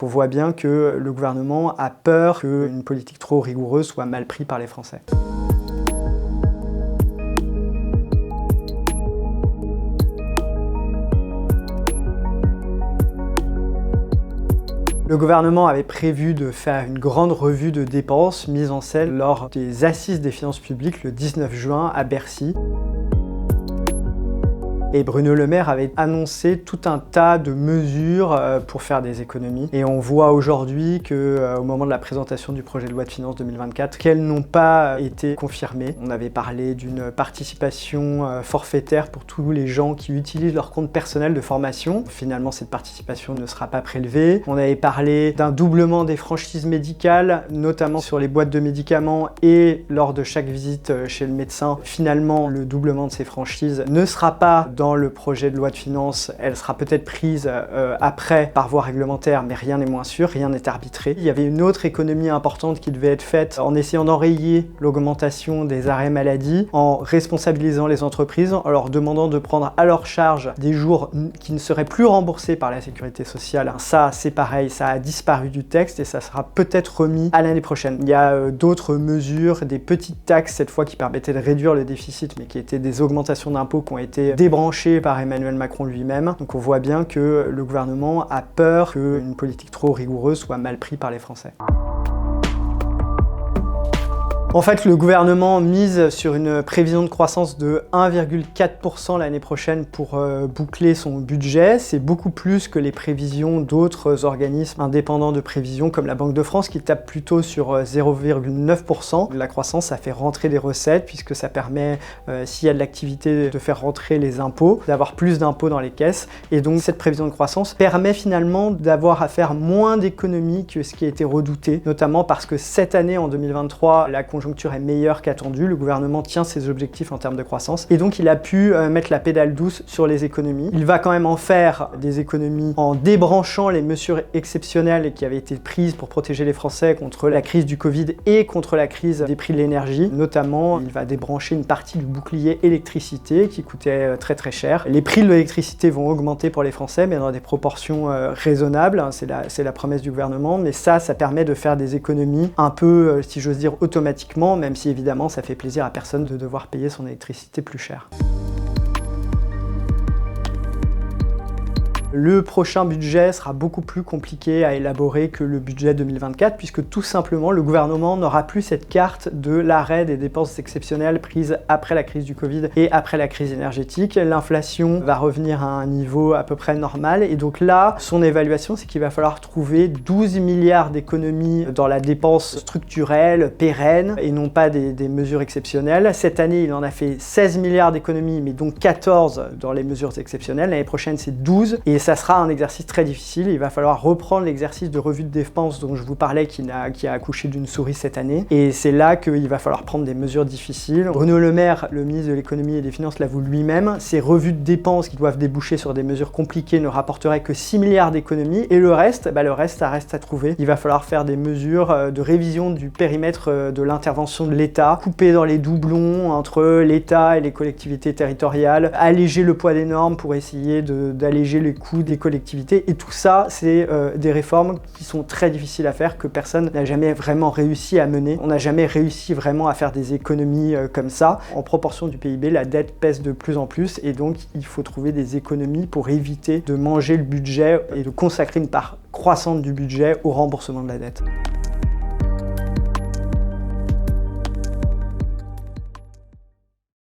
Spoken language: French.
On voit bien que le gouvernement a peur qu'une politique trop rigoureuse soit mal prise par les Français. Le gouvernement avait prévu de faire une grande revue de dépenses mise en scène lors des Assises des finances publiques le 19 juin à Bercy. Et Bruno Le Maire avait annoncé tout un tas de mesures pour faire des économies. Et on voit aujourd'hui qu'au moment de la présentation du projet de loi de finances 2024, qu'elles n'ont pas été confirmées. On avait parlé d'une participation forfaitaire pour tous les gens qui utilisent leur compte personnel de formation. Finalement, cette participation ne sera pas prélevée. On avait parlé d'un doublement des franchises médicales, notamment sur les boîtes de médicaments et lors de chaque visite chez le médecin. Finalement, le doublement de ces franchises ne sera pas dans le projet de loi de finances, elle sera peut-être prise après par voie réglementaire, mais rien n'est moins sûr, rien n'est arbitré. Il y avait une autre économie importante qui devait être faite en essayant d'enrayer l'augmentation des arrêts maladie, en responsabilisant les entreprises, en leur demandant de prendre à leur charge des jours qui ne seraient plus remboursés par la sécurité sociale. Ça, c'est pareil, ça a disparu du texte et ça sera peut-être remis à l'année prochaine. Il y a d'autres mesures, des petites taxes cette fois qui permettaient de réduire le déficit, mais qui étaient des augmentations d'impôts qui ont été débranchées par Emmanuel Macron lui-même. Donc on voit bien que le gouvernement a peur qu'une politique trop rigoureuse soit mal prise par les Français. En fait, le gouvernement mise sur une prévision de croissance de 1,4% l'année prochaine pour boucler son budget. C'est beaucoup plus que les prévisions d'autres organismes indépendants de prévision comme la Banque de France qui tape plutôt sur 0,9%. La croissance, ça fait rentrer des recettes puisque ça permet, s'il y a de l'activité, de faire rentrer les impôts, d'avoir plus d'impôts dans les caisses. Et donc cette prévision de croissance permet finalement d'avoir à faire moins d'économies que ce qui a été redouté, notamment parce que cette année, en 2023, la conjoncture est meilleure qu'attendue, le gouvernement tient ses objectifs en termes de croissance et donc il a pu mettre la pédale douce sur les économies. Il va quand même en faire des économies en débranchant les mesures exceptionnelles qui avaient été prises pour protéger les Français contre la crise du Covid et contre la crise des prix de l'énergie. Notamment, il va débrancher une partie du bouclier électricité qui coûtait très très cher. Les prix de l'électricité vont augmenter pour les Français mais dans des proportions raisonnables, c'est la promesse du gouvernement, mais ça permet de faire des économies un peu, si j'ose dire, automatiquement, même si évidemment ça fait plaisir à personne de devoir payer son électricité plus cher. Le prochain budget sera beaucoup plus compliqué à élaborer que le budget 2024 puisque tout simplement le gouvernement n'aura plus cette carte de l'arrêt des dépenses exceptionnelles prises après la crise du Covid et après la crise énergétique. L'inflation va revenir à un niveau à peu près normal et donc là, son évaluation, c'est qu'il va falloir trouver 12 milliards d'économies dans la dépense structurelle, pérenne et non pas des mesures exceptionnelles. Cette année, il en a fait 16 milliards d'économies mais donc 14 dans les mesures exceptionnelles. L'année prochaine, c'est 12 et ça sera un exercice très difficile. Il va falloir reprendre l'exercice de revue de dépenses dont je vous parlais qui a accouché d'une souris cette année. Et c'est là qu'il va falloir prendre des mesures difficiles. Bruno Le Maire, le ministre de l'économie et des finances, l'avoue lui-même. Ces revues de dépenses qui doivent déboucher sur des mesures compliquées ne rapporteraient que 6 milliards d'économies. Et le reste, ça reste à trouver. Il va falloir faire des mesures de révision du périmètre de l'intervention de l'État, couper dans les doublons entre l'État et les collectivités territoriales, alléger le poids des normes pour essayer d'alléger les coûts des collectivités et tout ça c'est des réformes qui sont très difficiles à faire que personne n'a jamais vraiment réussi à mener. On n'a jamais réussi vraiment à faire des économies comme ça. En proportion du PIB, la dette pèse de plus en plus et donc il faut trouver des économies pour éviter de manger le budget et de consacrer une part croissante du budget au remboursement de la dette.